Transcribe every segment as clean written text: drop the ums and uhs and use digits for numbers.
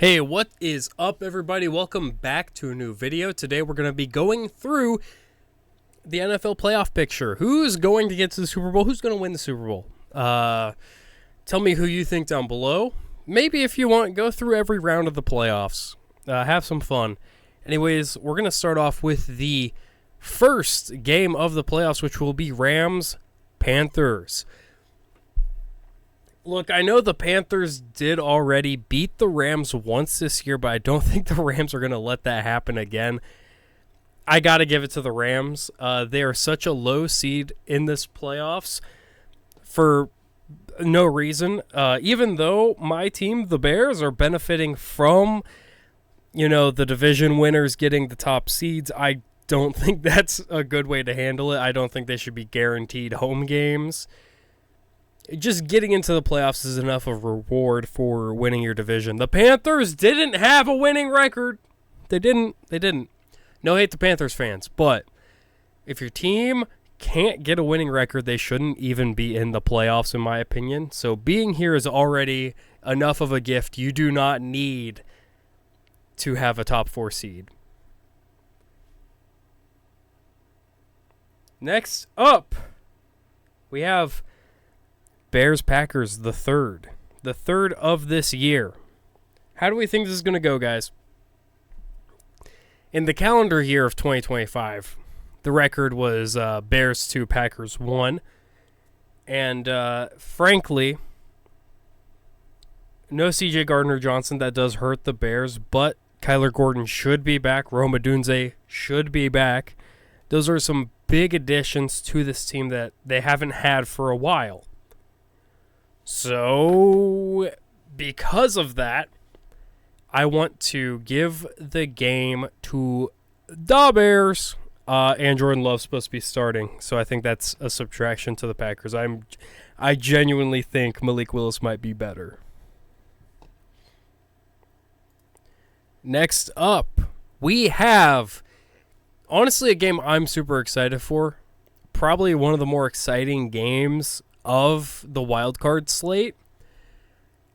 Hey, what is up, everybody? Welcome back to a new video. Today we're going to be going through the NFL playoff picture. Who's going to get to the Super Bowl? Who's going to win the Super Bowl? Tell me who you think down below. Maybe if you want, go through every round of the playoffs. Have some fun. Anyways, we're going to start off with the first game of the playoffs, which will be Rams-Panthers. Look, I know the Panthers did already beat the Rams once this year, but I don't think the Rams are going to let that happen again. I got to give it to the Rams. They are such a low seed in this playoffs for no reason. Even though my team, the Bears, are benefiting from, the division winners getting the top seeds, I don't think that's a good way to handle it. I don't think they should be guaranteed home games. Just getting into the playoffs is enough of a reward for winning your division. The Panthers didn't have a winning record. They didn't. No hate to Panthers fans, but if your team can't get a winning record, they shouldn't even be in the playoffs, in my opinion. So being here is already enough of a gift. You do not need to have a top 4 seed. Next up, we have Bears-Packers, the third of this year. How do we think this is going to go, guys? In the calendar year of 2025, the record was Bears 2, Packers 1. And frankly, no C.J. Gardner-Johnson. That does hurt the Bears, but Kyler Gordon should be back. Rome Odunze should be back. Those are some big additions to this team that they haven't had for a while. So, because of that, I want to give the game to the Bears. And Jordan Love's supposed to be starting, so I think that's a subtraction to the Packers. I genuinely think Malik Willis might be better. Next up, we have, honestly, a game I'm super excited for. Probably one of the more exciting games of the wild card slate.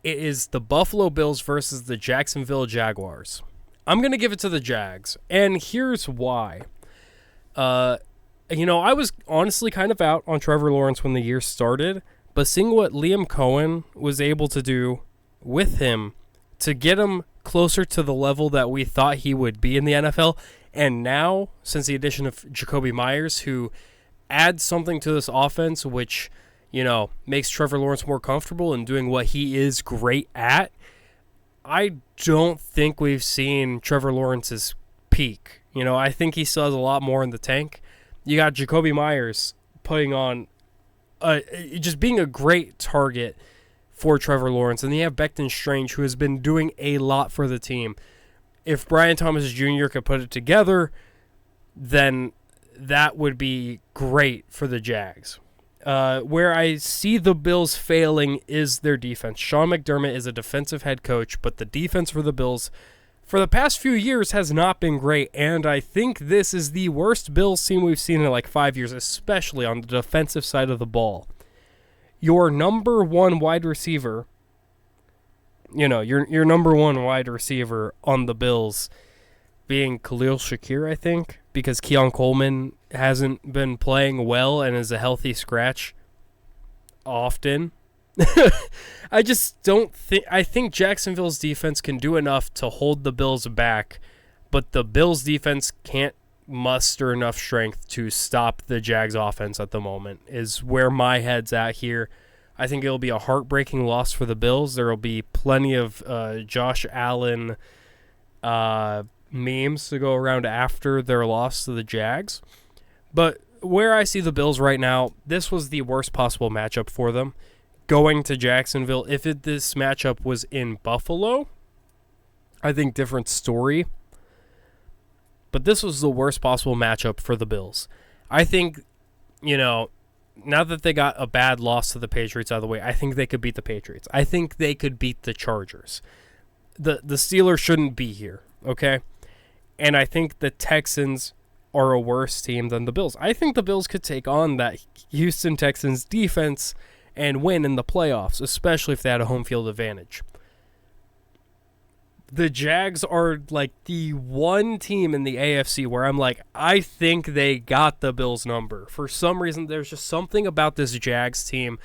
It is the Buffalo Bills versus the Jacksonville Jaguars. I'm going to give it to the Jags, and here's why. I was honestly kind of out on Trevor Lawrence when the year started, but seeing what Liam Cohen was able to do with him to get him closer to the level that we thought he would be in the NFL, and now, since the addition of Jacoby Myers, who adds something to this offense, which makes Trevor Lawrence more comfortable in doing what he is great at. I don't think we've seen Trevor Lawrence's peak. I think he still has a lot more in the tank. You got Jacoby Myers putting on, just being a great target for Trevor Lawrence. And then you have Becton Strange, who has been doing a lot for the team. If Brian Thomas Jr. could put it together, then that would be great for the Jags. Where I see the Bills failing is their defense. Sean McDermott is a defensive head coach, but the defense for the Bills for the past few years has not been great, and I think this is the worst Bills team we've seen in like 5 years, especially on the defensive side of the ball. Your number one wide receiver, your number one wide receiver on the Bills being Khalil Shakir, I think, because Keon Coleman hasn't been playing well and is a healthy scratch often. I just don't think... I think Jacksonville's defense can do enough to hold the Bills back, but the Bills' defense can't muster enough strength to stop the Jags' offense at the moment, is where my head's at here. I think it'll be a heartbreaking loss for the Bills. There will be plenty of Josh Allen memes to go around after their loss to the Jags. But where I see the Bills right now, this was the worst possible matchup for them. Going to Jacksonville, if this matchup was in Buffalo, I think different story. But this was the worst possible matchup for the Bills. I think, now that they got a bad loss to the Patriots out of the way, I think they could beat the Patriots. I think they could beat the Chargers. The Steelers shouldn't be here, okay? And I think the Texans are a worse team than the Bills. I think the Bills could take on that Houston Texans defense and win in the playoffs, especially if they had a home field advantage. the Jags are like the one team in the AFC where I'm like, I think they got the Bills number. For some reason, there's just something about this Jags team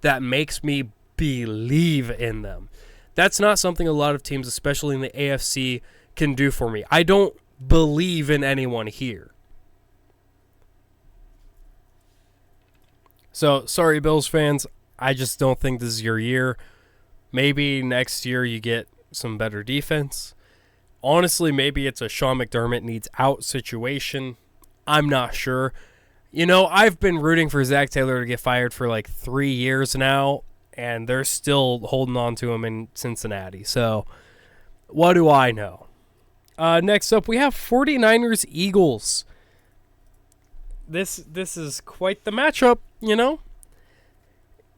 that makes me believe in them. That's not something a lot of teams, especially in the AFC, can do for me. I don't believe in anyone here. So, sorry, Bills fans. I just don't think this is your year. Maybe next year you get some better defense. Honestly, maybe it's a Sean McDermott needs out situation. I'm not sure. You know, I've been rooting for Zach Taylor to get fired for like 3 years now, and they're still holding on to him in Cincinnati. So, what do I know? Next up, we have 49ers Eagles. This is quite the matchup, you know?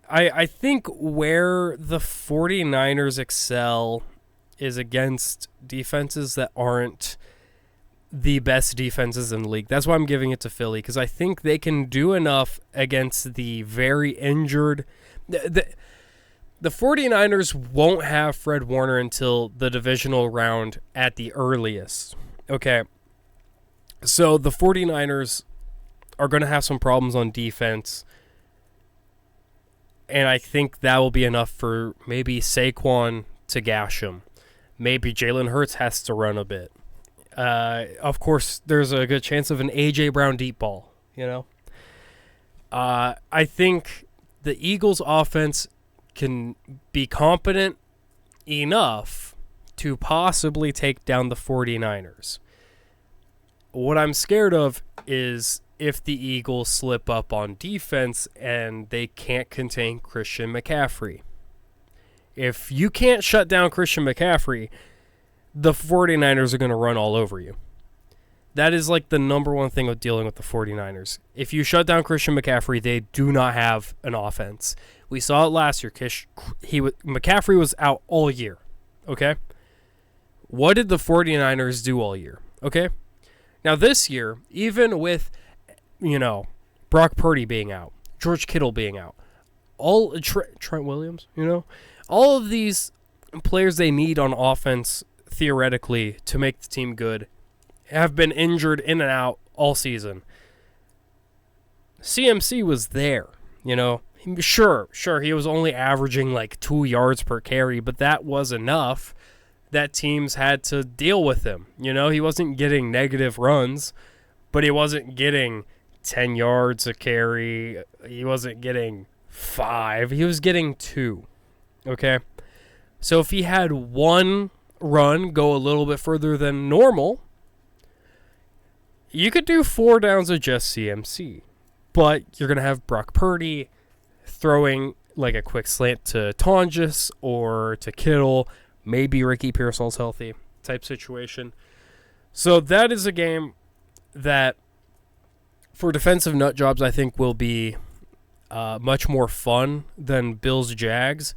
I think where the 49ers excel is against defenses that aren't the best defenses in the league. That's why I'm giving it to Philly, because I think they can do enough against the very injured. The 49ers won't have Fred Warner until the divisional round at the earliest. Okay. So the 49ers are going to have some problems on defense. And I think that will be enough for maybe Saquon to gash him. Maybe Jalen Hurts has to run a bit. Of course, there's a good chance of an A.J. Brown deep ball, you know? I think the Eagles' offense can be competent enough to possibly take down the 49ers. What I'm scared of is if the Eagles slip up on defense and they can't contain Christian McCaffrey. If you can't shut down Christian McCaffrey, the 49ers are going to run all over you. That is like the number one thing with dealing with the 49ers. If you shut down Christian McCaffrey, they do not have an offense. We saw it last year. McCaffrey was out all year. Okay? What did the 49ers do all year? Okay? Now this year, even with, Brock Purdy being out, George Kittle being out, all Trent Williams, all of these players they need on offense theoretically to make the team good have been injured in and out all season. CMC was there, Sure, he was only averaging like 2 yards per carry, but that was enough that teams had to deal with him. He wasn't getting negative runs, but he wasn't getting 10 yards a carry. He wasn't getting 5. He was getting 2. Okay? So if he had one run go a little bit further than normal, you could do 4 downs of just CMC. But you're going to have Brock Purdy throwing like a quick slant to Tonjes or to Kittle. Maybe Ricky Pearsall's healthy type situation. So that is a game that for defensive nut jobs I think will be much more fun than Bills-Jags.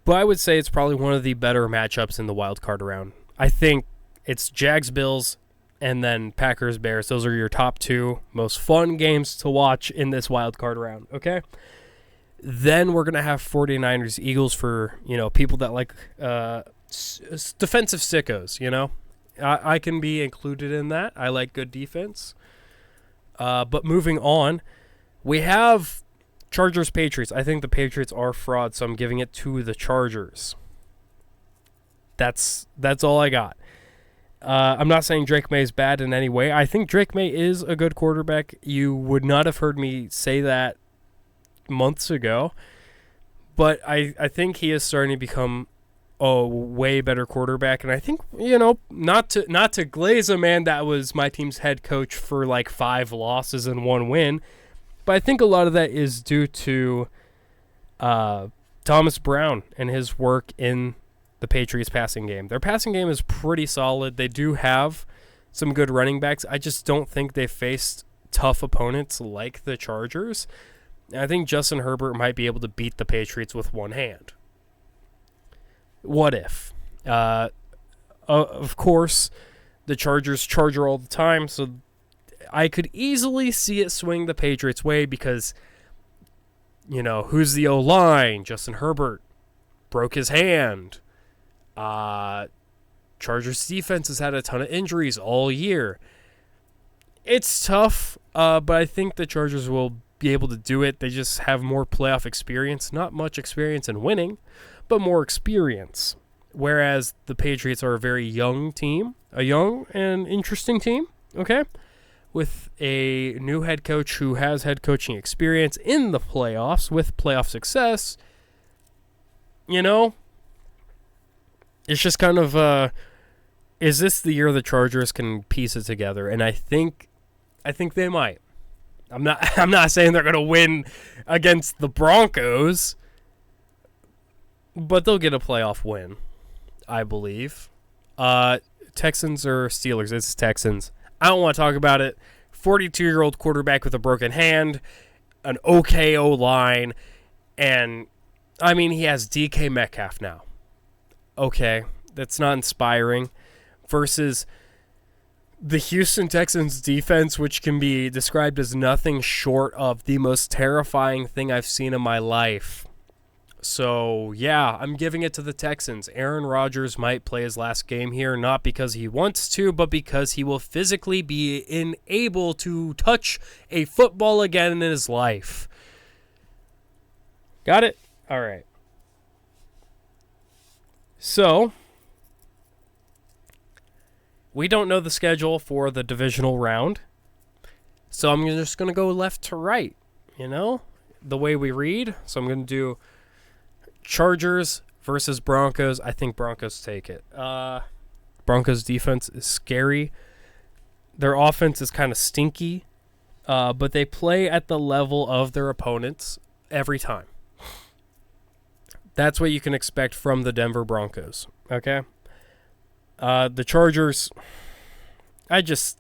But I would say it's probably one of the better matchups in the wild card round. I think it's Jags-Bills and then Packers-Bears. Those are your top 2 most fun games to watch in this wild card round, okay? Then we're going to have 49ers-Eagles for, people that like defensive sickos, I can be included in that. I like good defense. But moving on, we have Chargers-Patriots. I think the Patriots are fraud, so I'm giving it to the Chargers. That's all I got. I'm not saying Drake May is bad in any way. I think Drake May is a good quarterback. You would not have heard me say that months ago, but I think he is starting to become a way better quarterback, and I think not to glaze a man that was my team's head coach for like 5 losses and 1 win, but I think a lot of that is due to Thomas Brown and his work in the Patriots passing game. Their passing game is pretty solid. They do have some good running backs. I just don't think they faced tough opponents like the Chargers. I think Justin Herbert might be able to beat the Patriots with one hand. What if? Of course, the Chargers charger all the time, so I could easily see it swing the Patriots' way because, who's the O-line? Justin Herbert broke his hand. Chargers defense has had a ton of injuries all year. It's tough, but I think the Chargers will be able to do it. They just have more playoff experience. Not much experience in winning, but more experience. Whereas the Patriots are a very young team, a young and interesting team, okay? With a new head coach who has head coaching experience in the playoffs with playoff success. You know, it's just kind of, is this the year the Chargers can piece it together? And I think they might. I'm not saying they're going to win against the Broncos, but they'll get a playoff win, I believe. Texans or Steelers? It's Texans. I don't want to talk about it. 42-year-old quarterback with a broken hand, an okay O-line, and, I mean, he has DK Metcalf now. Okay, that's not inspiring. Versus the Houston Texans defense, which can be described as nothing short of the most terrifying thing I've seen in my life. So, yeah, I'm giving it to the Texans. Aaron Rodgers might play his last game here, not because he wants to, but because he will physically be unable to touch a football again in his life. Got it? All right. So, we don't know the schedule for the divisional round, so I'm just going to go left to right, you know, the way we read. So I'm going to do Chargers versus Broncos. I think Broncos take it. Broncos defense is scary. Their offense is kind of stinky, but they play at the level of their opponents every time. That's what you can expect from the Denver Broncos, okay? The Chargers, this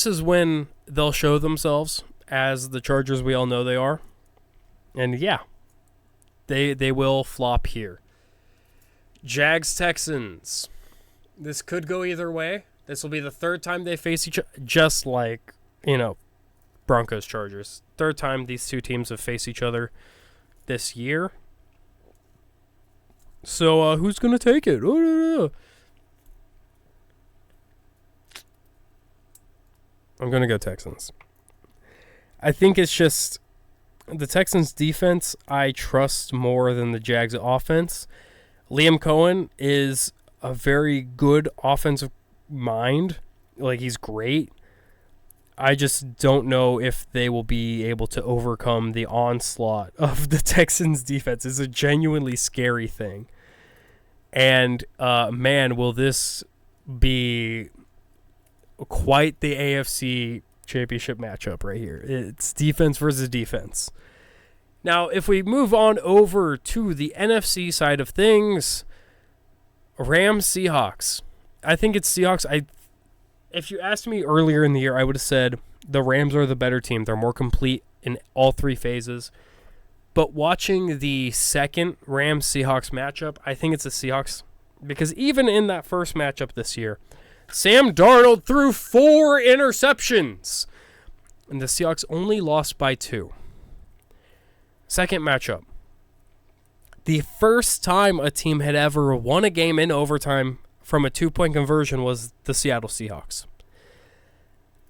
is when they'll show themselves as the Chargers we all know they are. And yeah, they will flop here. Jags Texans. This could go either way. This will be the third time they face each other, just like, Broncos Chargers. Third time these two teams have faced each other this year. So, who's going to take it? I'm going to go Texans. I think it's just the Texans' defense I trust more than the Jags' offense. Liam Cohen is a very good offensive mind. Like, he's great. I just don't know if they will be able to overcome the onslaught of the Texans' defense. It's a genuinely scary thing. And, man, will this be quite the AFC championship matchup right here. It's defense versus defense. Now, if we move on over to the NFC side of things, Rams Seahawks. I think it's Seahawks. If you asked me earlier in the year, I would have said the Rams are the better team. They're more complete in all three phases. But watching the second Rams-Seahawks matchup, I think it's the Seahawks. Because even in that first matchup this year, Sam Darnold threw 4 interceptions. And the Seahawks only lost by 2. Second matchup. The first time a team had ever won a game in overtime from a 2-point conversion was the Seattle Seahawks.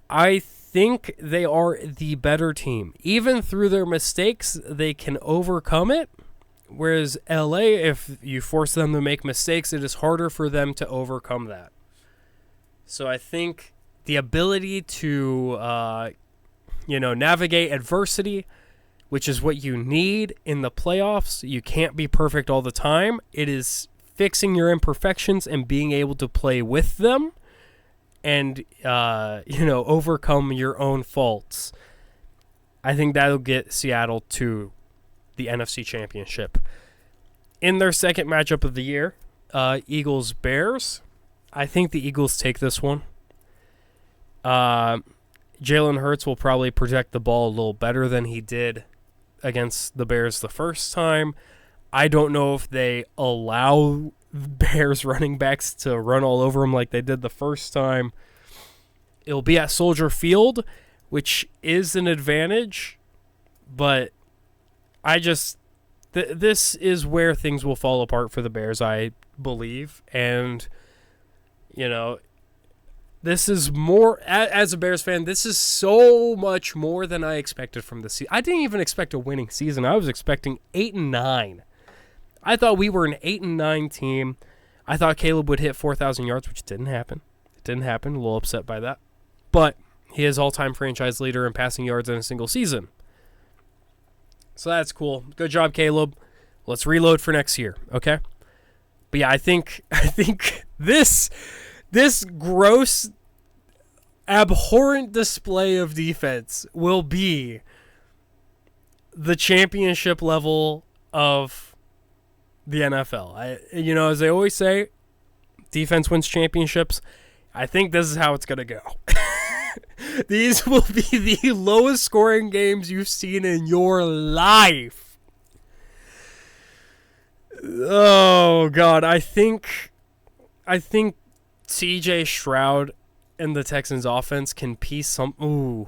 I think they are the better team. Even through their mistakes, they can overcome it. Whereas LA, if you force them to make mistakes, it is harder for them to overcome that. So I think the ability to, navigate adversity, which is what you need in the playoffs. You can't be perfect all the time. It is fixing your imperfections and being able to play with them and, overcome your own faults. I think that'll get Seattle to the NFC Championship. In their second matchup of the year, Eagles-Bears. I think the Eagles take this one. Jalen Hurts will probably protect the ball a little better than he did against the Bears the first time. I don't know if they allow Bears running backs to run all over them like they did the first time. It'll be at Soldier Field, which is an advantage, but I This is where things will fall apart for the Bears, I believe. And, you know, this is more, as a Bears fan, this is so much more than I expected from the season. I didn't even expect a winning season. I was expecting 8-9. I thought we were an 8-9 team. I thought Caleb would hit 4,000 yards, which didn't happen. It didn't happen. A little upset by that. But he is all-time franchise leader in passing yards in a single season. So that's cool. Good job, Caleb. Let's reload for next year, okay? But yeah, I think this gross, abhorrent display of defense will be the championship level of the NFL. As they always say, defense wins championships. I think this is how it's going to go. These will be the lowest scoring games you've seen in your life. Oh, God. I think CJ Stroud and the Texans offense can piece some... Ooh.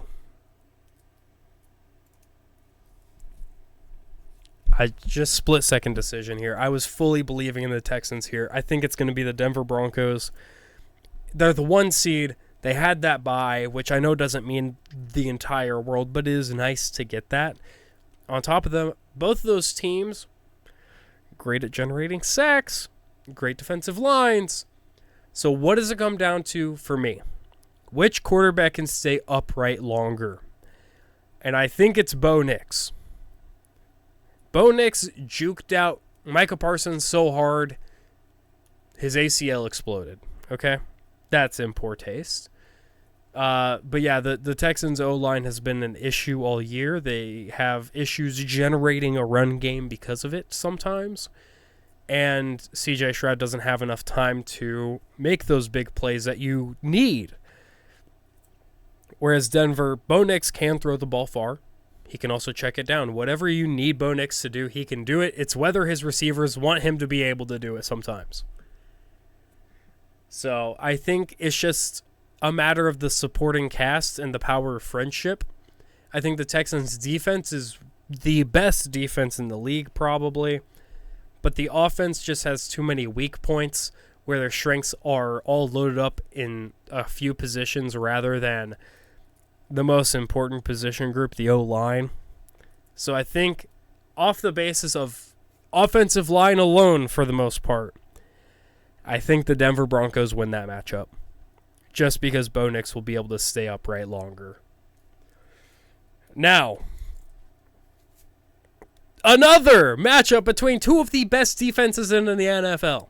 I just split-second decision here. I was fully believing in the Texans here. I think it's going to be the Denver Broncos. They're the 1 seed. They had that bye, which I know doesn't mean the entire world, but it is nice to get that. On top of them, both of those teams, great at generating sacks, great defensive lines. So what does it come down to for me? Which quarterback can stay upright longer? And I think it's Bo Nix. Bo Nix juked out Micah Parsons so hard, his ACL exploded. Okay? That's in poor taste. But yeah, the Texans' O-line has been an issue all year. They have issues generating a run game because of it sometimes. And CJ Stroud doesn't have enough time to make those big plays that you need. Whereas Denver, Bo Nix can throw the ball far. He can also check it down. Whatever you need Bo Nix to do, he can do it. It's whether his receivers want him to be able to do it sometimes. So I think it's just a matter of the supporting cast and the power of friendship. I think the Texans' defense is the best defense in the league probably, but the offense just has too many weak points where their strengths are all loaded up in a few positions rather than the most important position group, the O-line. So I think off the basis of offensive line alone for the most part, I think the Denver Broncos win that matchup just because Bo Nix will be able to stay upright longer. Now, another matchup between two of the best defenses in the NFL.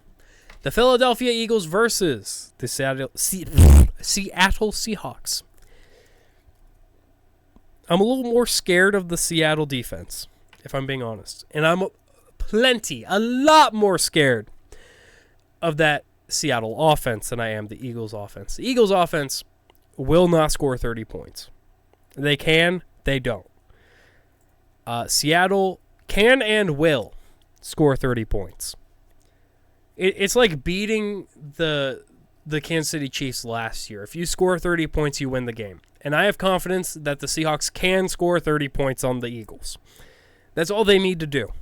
The Philadelphia Eagles versus the Seattle Seahawks. I'm a little more scared of the Seattle defense, if I'm being honest. And I'm a lot more scared of that Seattle offense than I am the Eagles offense. The Eagles offense will not score 30 points. They can, they don't. Seattle can and will score 30 points. It's like beating the Kansas City Chiefs last year. If you score 30 points, you win the game. And I have confidence that the Seahawks can score 30 points on the Eagles. That's all they need to do.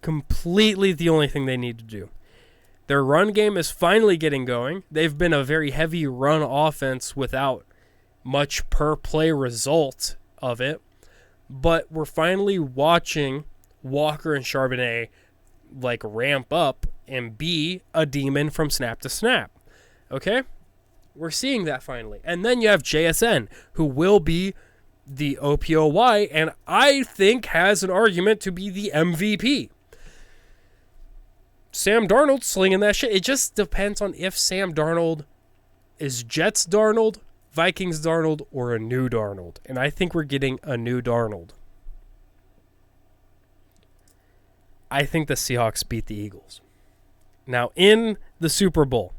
Completely the only thing they need to do. Their run game is finally getting going. They've been a very heavy run offense without much per play result of it. But we're finally watching Walker and Charbonnet ramp up and be a demon from snap to snap. Okay? We're seeing that finally. And then you have JSN, who will be the OPOY, and I think has an argument to be the MVP. Sam Darnold slinging that shit. It just depends on if Sam Darnold is Jets Darnold, Vikings Darnold, or a new Darnold. And I think we're getting a new Darnold. I think the Seahawks beat the Eagles. Now, in the Super Bowl,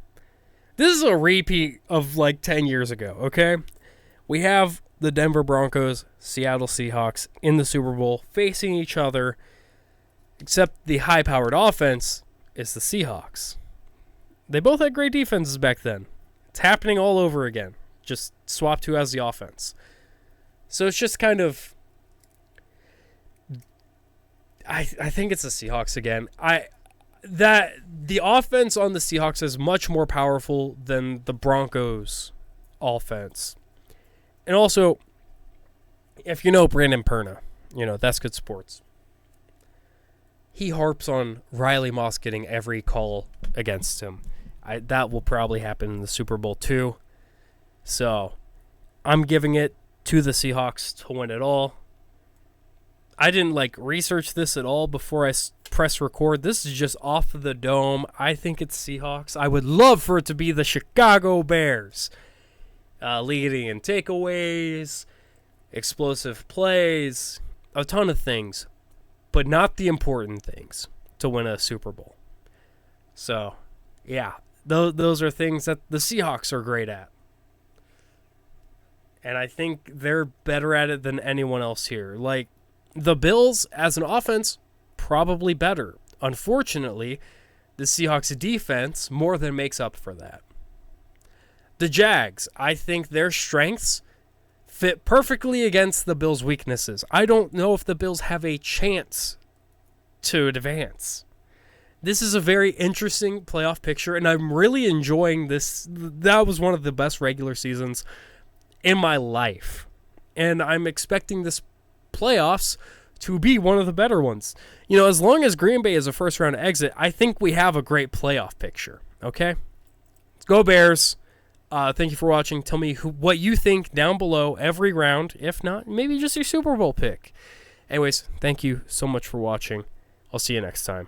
this is a repeat of 10 years ago, okay? We have the Denver Broncos, Seattle Seahawks in the Super Bowl facing each other, except the high-powered offense is the Seahawks. They both had great defenses back then. It's happening all over again. Just swapped who has the offense. So it's just kind of... I think it's the Seahawks again. That the offense on the Seahawks is much more powerful than the Broncos offense. And also, if you know Brandon Perna, that's good sports. He harps on Riley Moss getting every call against him. That will probably happen in the Super Bowl too. So, I'm giving it to the Seahawks to win it all. I didn't research this at all before I press record. This is just off of the dome. I think it's Seahawks. I would love for it to be the Chicago Bears. Leading in takeaways, explosive plays, a ton of things. But not the important things to win a Super Bowl. So, yeah, those are things that the Seahawks are great at. And I think they're better at it than anyone else here. The Bills, as an offense, probably better. Unfortunately, the Seahawks' defense more than makes up for that. The Jags, I think their strengths fit perfectly against the Bills' weaknesses. I don't know if the Bills have a chance to advance. This is a very interesting playoff picture, and I'm really enjoying this. That was one of the best regular seasons in my life. And I'm expecting this playoffs to be one of the better ones. As long as Green Bay is a first-round exit, I think we have a great playoff picture. Okay? Let's go Bears. Thank you for watching. Tell me what you think down below every round. If not, maybe just your Super Bowl pick. Anyways, thank you so much for watching. I'll see you next time.